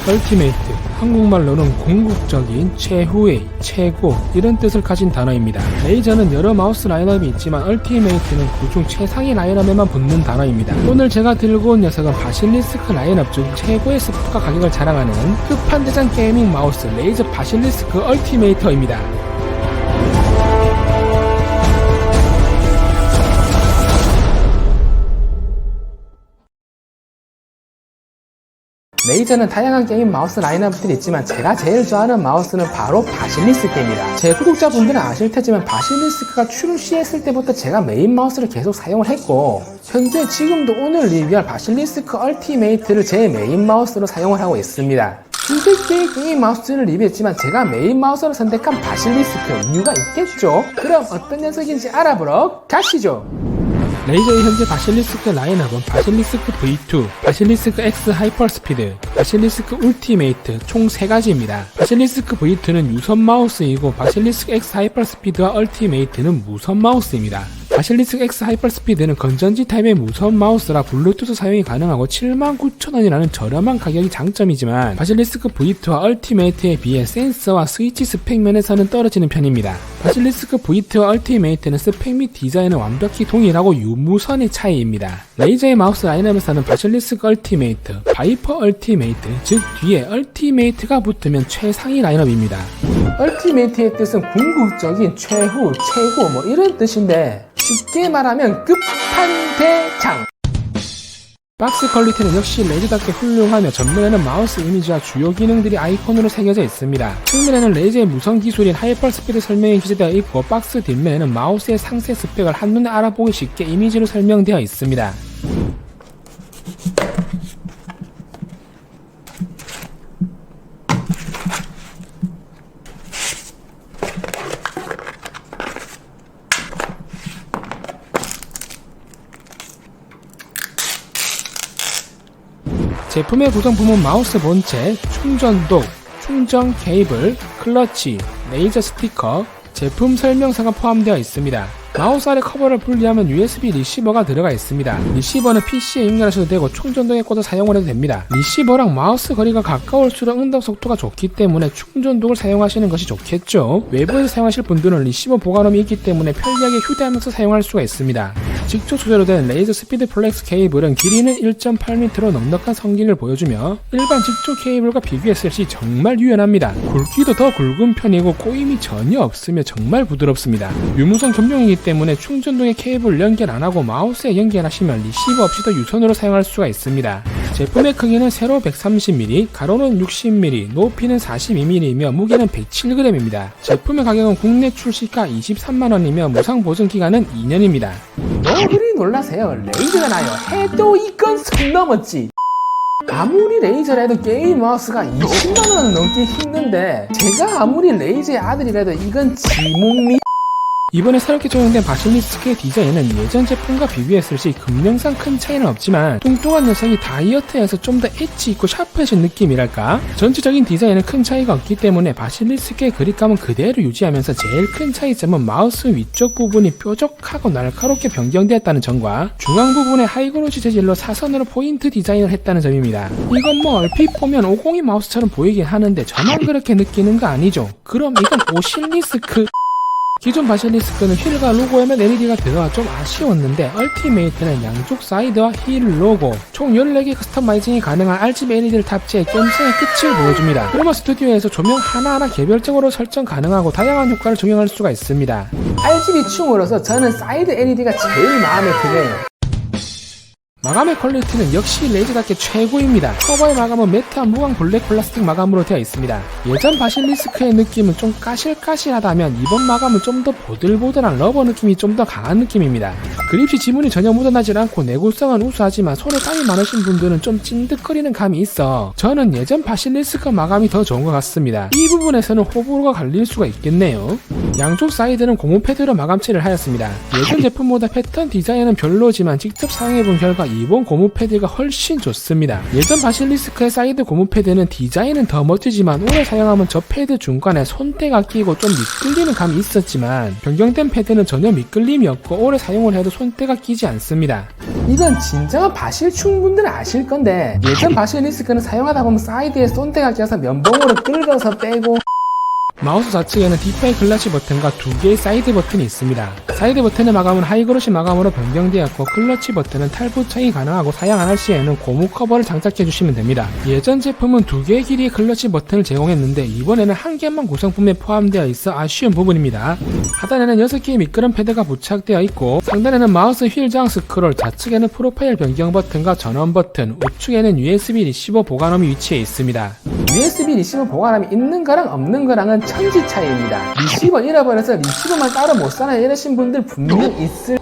얼티메이트, 한국말로는 궁극적인, 최후의, 최고 이런 뜻을 가진 단어입니다. 레이저는 여러 마우스 라인업이 있지만 얼티메이트는 그중 최상위 라인업에만 붙는 단어입니다. 오늘 제가 들고 온 녀석은 바실리스크 라인업 중 최고의 스펙과 가격을 자랑하는 끝판대장 게이밍 마우스 레이저 바실리스크 얼티메이터입니다. 레이저는 다양한 게임 마우스 라인업들이 있지만 제가 제일 좋아하는 마우스는 바로 바실리스크입니다. 제 구독자분들은 아실 테지만 바실리스크가 출시했을 때부터 제가 메인 마우스를 계속 사용을 했고 현재 지금도 오늘 리뷰할 바실리스크 얼티메이트를 제 메인 마우스로 사용을 하고 있습니다. 수백 개의 게임 마우스를 리뷰했지만 제가 메인 마우스로 선택한 바실리스크 이유가 있겠죠? 그럼 어떤 녀석인지 알아보러 가시죠! 레이저의 현재 바실리스크 라인업은 바실리스크 V2, 바실리스크 X 하이퍼스피드, 바실리스크 울티메이트 총 3가지입니다. 바실리스크 V2는 유선 마우스이고 바실리스크 X 하이퍼스피드와 얼티메이트는 무선 마우스입니다. 바실리스크 X 하이퍼스피드는 건전지 타입의 무선 마우스라 블루투스 사용이 가능하고 79,000원이라는 저렴한 가격이 장점이지만 바실리스크 V2와 얼티메이트에 비해 센서와 스위치 스펙 면에서는 떨어지는 편입니다. 바실리스크 V2와 얼티메이트는 스펙 및 디자인은 완벽히 동일하고 유무선의 차이입니다. 레이저의 마우스 라인업에서는 바실리스크 얼티메이트, 바이퍼 얼티메이트, 즉 뒤에 얼티메이트가 붙으면 최상위 라인업입니다. 얼티메이트의 뜻은 궁극적인, 최후, 최고 뭐 이런 뜻인데 쉽게 말하면 끝판대장! 박스 퀄리티는 역시 레이저답게 훌륭하며 전면에는 마우스 이미지와 주요 기능들이 아이콘으로 새겨져 있습니다. 측면에는 레이저의 무선 기술인 하이퍼스피드 설명이 기재되어 있고 박스 뒷면에는 마우스의 상세 스펙을 한눈에 알아보기 쉽게 이미지로 설명되어 있습니다. 제품의 구성품은 마우스 본체, 충전독, 충전 케이블, 클러치, 레이저 스티커, 제품 설명서가 포함되어 있습니다. 마우스 아래 커버를 분리하면 USB 리시버가 들어가 있습니다. 리시버는 PC에 연결하셔도 되고 충전동에 꽂아 사용을 해도 됩니다. 리시버랑 마우스 거리가 가까울수록 응답 속도가 좋기 때문에 충전독을 사용하시는 것이 좋겠죠. 외부에서 사용하실 분들은 리시버 보관함이 있기 때문에 편리하게 휴대하면서 사용할 수가 있습니다. 직접 조절로 된 레이저 스피드 플렉스 케이블은 길이는 1.8m로 넉넉한 성질을 보여주며 일반 직조 케이블과 비교했을 시 정말 유연합니다. 굵기도 더 굵은 편이고 꼬임이 전혀 없으며 정말 부드럽습니다. 유무선 겸용이기 때문에 충전동에 케이블 연결 안하고 마우스에 연결하시면 리시버 없이도 유선으로 사용할 수가 있습니다. 제품의 크기는 세로 130mm, 가로는 60mm, 높이는 42mm이며 무게는 107g입니다. 제품의 가격은 국내 출시가 23만원이며 무상 보증 기간은 2년입니다. 뭐 그리 놀라세요. 레이저잖아요. 해도 이건 선 넘었지. 아무리 레이저라도 게임 마우스가 20만원은 넘기 힘든데 제가 아무리 레이저의 아들이라도 이건 지목미. 이번에 새롭게 적용된 바실리스크의 디자인은 예전 제품과 비교했을 시 금령상 큰 차이는 없지만 뚱뚱한 녀석이 다이어트해서 좀 더 엣지 있고 샤프해진 느낌이랄까? 전체적인 디자인은 큰 차이가 없기 때문에 바실리스크의 그립감은 그대로 유지하면서 제일 큰 차이점은 마우스 위쪽 부분이 뾰족하고 날카롭게 변경되었다는 점과 중앙 부분에 하이그로시 재질로 사선으로 포인트 디자인을 했다는 점입니다. 이건 뭐 얼핏 보면 502 마우스처럼 보이긴 하는데 저만 그렇게 느끼는 거 아니죠? 그럼 이건 오실리스크. 기존 바실리스크는 휠과 로고에만 LED가 들어와 좀 아쉬웠는데 얼티메이트는 양쪽 사이드와 휠 로고 총 14개 커스터마이징이 가능한 RGB LED를 탑재해 겜성의 끝을 보여줍니다. 크로마 스튜디오에서 조명 하나하나 개별적으로 설정 가능하고 다양한 효과를 적용할 수가 있습니다. RGB 층으로서 저는 사이드 LED가 제일 마음에 드네요. 마감의 퀄리티는 역시 레이저답게 최고입니다. 커버의 마감은 매트한 무광 블랙 플라스틱 마감으로 되어 있습니다. 예전 바실리스크의 느낌은 좀 까실까실하다면 이번 마감은 좀 더 보들보들한 러버 느낌이 좀 더 강한 느낌입니다. 그립시 지문이 전혀 묻어나질 않고 내구성은 우수하지만 손에 땀이 많으신 분들은 좀 찐득거리는 감이 있어 저는 예전 바실리스크 마감이 더 좋은 것 같습니다. 이 부분에서는 호불호가 갈릴 수가 있겠네요. 양쪽 사이드는 고무 패드로 마감칠을 하였습니다. 예전 제품보다 패턴 디자인은 별로지만 직접 사용해본 결과 이번 고무 패드가 훨씬 좋습니다. 예전 바실리스크의 사이드 고무 패드는 디자인은 더 멋지지만 오래 사용하면 저 패드 중간에 손때가 끼고 좀 미끌리는 감이 있었지만 변경된 패드는 전혀 미끌림이 없고 오래 사용을 해도 손때가 끼지 않습니다. 이건 진정한 바실충 분들은 아실 건데 예전 바실리스크는 사용하다 보면 사이드에 쏜대가 껴서 면봉으로 긁어서 빼고. 마우스 좌측에는 D5 클러치 버튼과 두 개의 사이드 버튼이 있습니다. 사이드 버튼의 마감은 하이그로시 마감으로 변경되었고 클러치 버튼은 탈부착이 가능하고 사용 안 할 시에는 고무 커버를 장착해 주시면 됩니다. 예전 제품은 두 개의 길이의 클러치 버튼을 제공했는데 이번에는 한 개만 구성품에 포함되어 있어 아쉬운 부분입니다. 하단에는 6개의 미끄럼 패드가 부착되어 있고 상단에는 마우스 휠 저항 스크롤, 좌측에는 프로파일 변경 버튼과 전원 버튼, 우측에는 USB 리시버 보관함이 위치해 있습니다. USB 리시버 보관함이 있는 거랑 없는 거랑은 천지 차이입니다. 리시버 잃어버려서 리시버만 따로 못 사나 이러신 분들 분명 있을.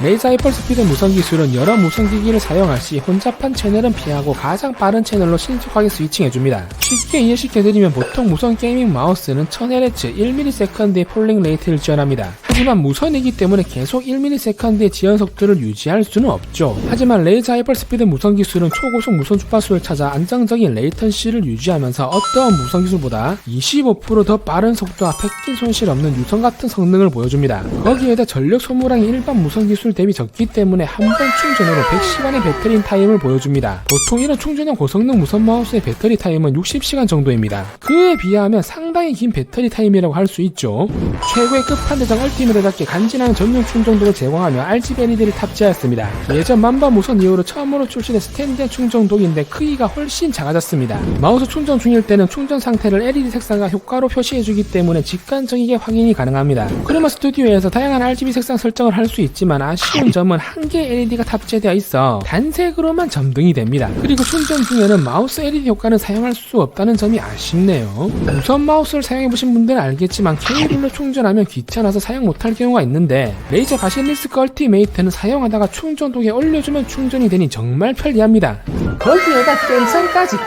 레이저 하이퍼스피드 무선 기술은 여러 무선 기기를 사용할 시 혼잡한 채널은 피하고 가장 빠른 채널로 신속하게 스위칭해줍니다. 쉽게 이해시켜드리면 보통 무선 게이밍 마우스는 1000Hz 1ms의 폴링 레이트를 지원합니다. 하지만 무선이기 때문에 계속 1ms의 지연 속도를 유지할 수는 없죠. 하지만 레이저 하이퍼스피드 무선 기술은 초고속 무선 주파수를 찾아 안정적인 레이턴시를 유지하면서 어떠한 무선 기술보다 25% 더 빠른 속도와 패킹 손실 없는 유선 같은 성능을 보여줍니다. 거기에다 전력 소모량이 일반 무선 기술 대비 적기 때문에 한 번 충전으로 100시간의 배터리 타임을 보여줍니다. 보통 이런 충전형 고성능 무선 마우스의 배터리 타임은 60시간 정도입니다. 그에 비하면 상당히 긴 배터리 타임이라고 할 수 있죠. 최고의 끝판대장 얼티밋에답게 간지나는 전용 충전도를 제공하며 RGB LED를 탑재하였습니다. 예전 만바 무선 이후로 처음으로 출시된 스탠드형 충전도기인데 크기가 훨씬 작아졌습니다. 마우스 충전 중일 때는 충전 상태를 LED 색상과 효과로 표시해주기 때문에 직관적이게 확인이 가능합니다. 크로마 스튜디오에서 다양한 RGB 색상 설정을 할 수 있지만 아쉬운 점은 한 개의 LED가 탑재되어 있어 단색으로만 점등이 됩니다. 그리고 충전 중에는 마우스 LED 효과는 사용할 수 없다는 점이 아쉽네요. 무선 마우스를 사용해보신 분들은 알겠지만 케이블로 충전하면 귀찮아서 사용 못할 경우가 있는데 레이저 바실리스크 얼티메이트는 사용하다가 충전도에 올려주면 충전이 되니 정말 편리합니다. 거기에다 깸성까지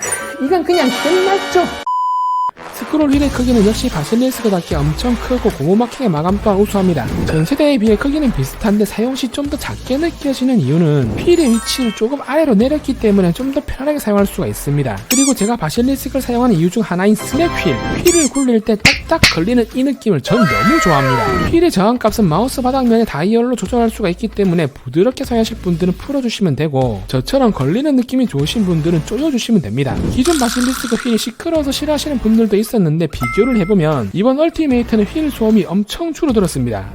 이건 그냥 끝났죠. 스크롤 휠의 크기는 역시 바실리스크답게 엄청 크고 고무마킹의 마감 또한 우수합니다. 전 세대에 비해 크기는 비슷한데 사용시 좀 더 작게 느껴지는 이유는 휠의 위치를 조금 아래로 내렸기 때문에 좀 더 편하게 사용할 수가 있습니다. 그리고 제가 바실리스크를 사용하는 이유 중 하나인 스냅 휠을 굴릴 때 딱딱 걸리는 이 느낌을 전 너무 좋아합니다. 휠의 저항값은 마우스 바닥면에 다이얼로 조정할 수가 있기 때문에 부드럽게 사용하실 분들은 풀어주시면 되고 저처럼 걸리는 느낌이 좋으신 분들은 조여주시면 됩니다. 기존 바실리스크 휠이 시끄러워서 싫어하시는 분들도 있었는데 비교를 해보면 이번 얼티메이트는 휠 소음이 엄청 줄어들었습니다.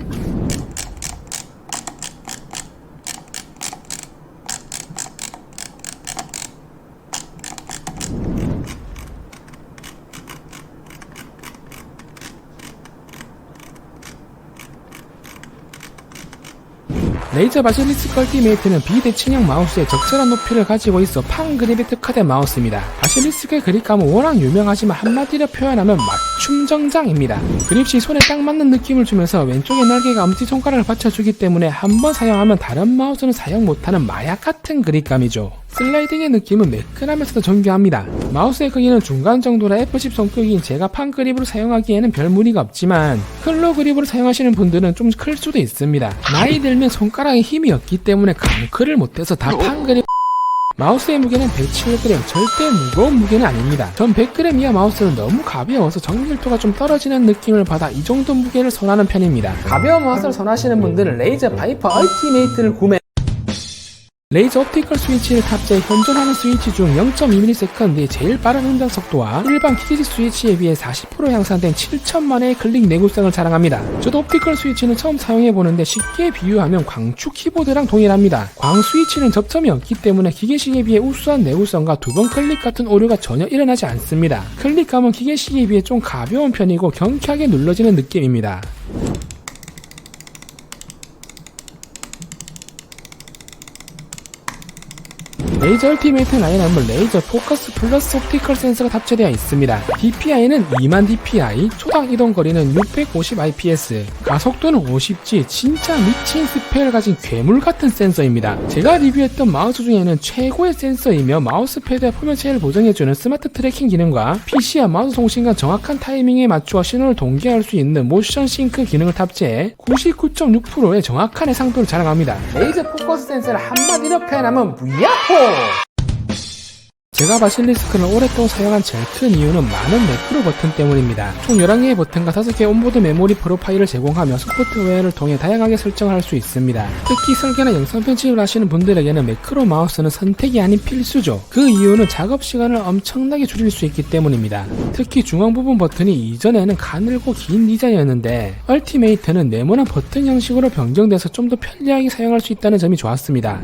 레이저 바실리스크 얼티메이트는 비대칭형 마우스의 적절한 높이를 가지고 있어 판 그립에 특화된 마우스입니다. 바실리스크의 그립감은 워낙 유명하지만 한마디로 표현하면 맞춤 정장입니다. 그립 시 손에 딱 맞는 느낌을 주면서 왼쪽의 날개가 엄지손가락을 받쳐주기 때문에 한번 사용하면 다른 마우스는 사용 못하는 마약 같은 그립감이죠. 슬라이딩의 느낌은 매끈하면서도 정교합니다. 마우스의 크기는 중간 정도라 F10 손크기인 제가 판 그립으로 사용하기에는 별 무리가 없지만 클로 그립으로 사용하시는 분들은 좀 클 수도 있습니다. 나이 들면 손가락에 힘이 없기 때문에 강크를 못해서 다 판 그립. 마우스의 무게는 107g, 절대 무거운 무게는 아닙니다. 전 100g 이하 마우스는 너무 가벼워서 정밀도가 좀 떨어지는 느낌을 받아 이 정도 무게를 선호하는 편입니다. 가벼운 마우스를 선호하시는 분들은 레이저 바이퍼 얼티메이트를 구매. 레이저 옵티컬 스위치를 탑재해 현존하는 스위치 중 0.2ms의 제일 빠른 운전 속도와 일반 키즈 스위치에 비해 40% 향상된 7000만회의 클릭 내구성을 자랑합니다. 저도 옵티컬 스위치는 처음 사용해보는데 쉽게 비유하면 광축 키보드랑 동일합니다. 광 스위치는 접점이 없기 때문에 기계식에 비해 우수한 내구성과 두 번 클릭 같은 오류가 전혀 일어나지 않습니다. 클릭감은 기계식에 비해 좀 가벼운 편이고 경쾌하게 눌러지는 느낌입니다. 레이저 얼티메이트 라인업은 레이저 포커스 플러스 옵티컬 센서가 탑재되어 있습니다. DPI는 2만 DPI, 초당 이동거리는 650IPS, 가속도는 50G, 진짜 미친 스펙을 가진 괴물 같은 센서입니다. 제가 리뷰했던 마우스 중에는 최고의 센서이며 마우스패드와 표면체를 보정해주는 스마트 트래킹 기능과 PC와 마우스 송신간 정확한 타이밍에 맞추어 신호를 동기화할 수 있는 모션 싱크 기능을 탑재해 99.6%의 정확한 해상도를 자랑합니다. 레이저 포커스 센서를 한마디로 표현하면 무야호! 제가 바실리스크를 오랫동안 사용한 제일 큰 이유는 많은 매크로 버튼 때문입니다. 총 11개의 버튼과 5개의 온보드 메모리 프로파일을 제공하며 소프트웨어를 통해 다양하게 설정을 할 수 있습니다. 특히 설계나 영상 편집을 하시는 분들에게는 매크로 마우스는 선택이 아닌 필수죠. 그 이유는 작업 시간을 엄청나게 줄일 수 있기 때문입니다. 특히 중앙 부분 버튼이 이전에는 가늘고 긴 디자인이었는데 얼티메이트는 네모난 버튼 형식으로 변경돼서 좀 더 편리하게 사용할 수 있다는 점이 좋았습니다.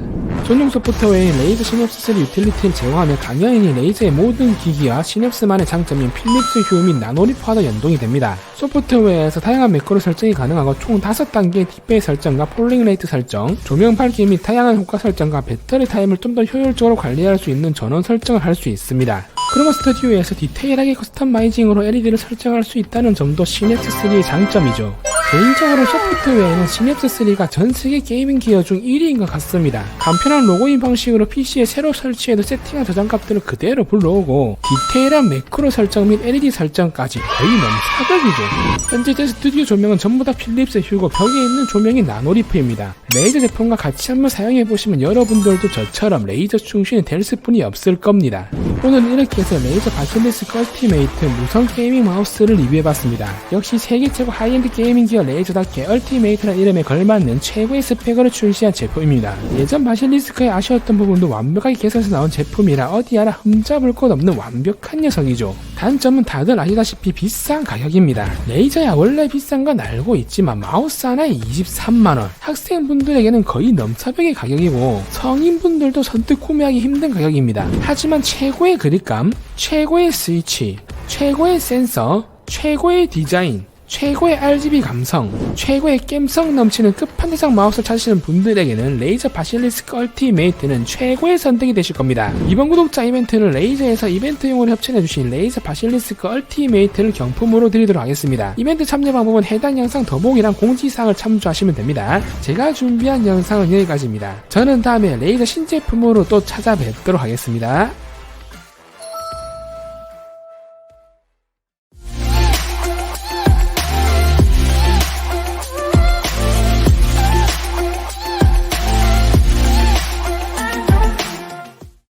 전용 소프트웨어인 레이저 시냅스 3 유틸리티를 제공하며 당연히 레이저의 모든 기기와 시냅스만의 장점인 필립스 휴 및 나노리프와도 연동이 됩니다. 소프트웨어에서 다양한 매크로 설정이 가능하고 총 5단계의 뒷배의 설정과 폴링 레이트 설정, 조명 밝기 및 다양한 효과 설정과 배터리 타임을 좀 더 효율적으로 관리할 수 있는 전원 설정을 할 수 있습니다. 크로마 스튜디오에서 디테일하게 커스터마이징으로 LED를 설정할 수 있다는 점도 시냅스3의 장점이죠. 개인적으로 소프트웨어에는 시냅스3가 전세계 게이밍 기어 중 1위인 것 같습니다. 간편한 로그인 방식으로 PC에 새로 설치해도 세팅한 저장값들을 그대로 불러오고 디테일한 매크로 설정 및 LED 설정까지 거의 넘사벽이죠. 현재 제 스튜디오 조명은 전부 다 필립스 휴고 벽에 있는 조명이 나노리프입니다. 레이저 제품과 같이 한번 사용해보시면 여러분들도 저처럼 레이저 충신이 될 수뿐이 없을 겁니다. 오늘은 이렇게 해서 레이저 바실리스크 얼티메이트 무선 게이밍 마우스를 리뷰해봤습니다. 역시 세계 최고 하이엔드 게이밍 기어 레이저답게 얼티메이트라는 이름에 걸맞는 최고의 스펙으로 출시한 제품입니다. 예전 바실리스크에 아쉬웠던 부분도 완벽하게 개선해서 나온 제품이라 어디 하나 흠잡을 곳 없는 완벽한 녀석이죠. 단점은 다들 아시다시피 비싼 가격입니다. 레이저야 원래 비싼 건 알고 있지만 마우스 하나에 23만원, 학생분들에게는 거의 넘사벽의 가격이고 성인분들도 선뜻 구매하기 힘든 가격입니다. 하지만 최고의 그립감, 최고의 스위치, 최고의 센서, 최고의 디자인, 최고의 RGB 감성, 최고의 게임성 넘치는 끝판왕 마우스를 찾으시는 분들에게는 레이저 바실리스크 얼티메이트는 최고의 선택이 되실 겁니다. 이번 구독자 이벤트는 레이저에서 이벤트용으로 협찬해주신 레이저 바실리스크 얼티메이트를 경품으로 드리도록 하겠습니다. 이벤트 참여 방법은 해당 영상 더보기랑 공지사항을 참조하시면 됩니다. 제가 준비한 영상은 여기까지입니다. 저는 다음에 레이저 신제품으로 또 찾아뵙도록 하겠습니다.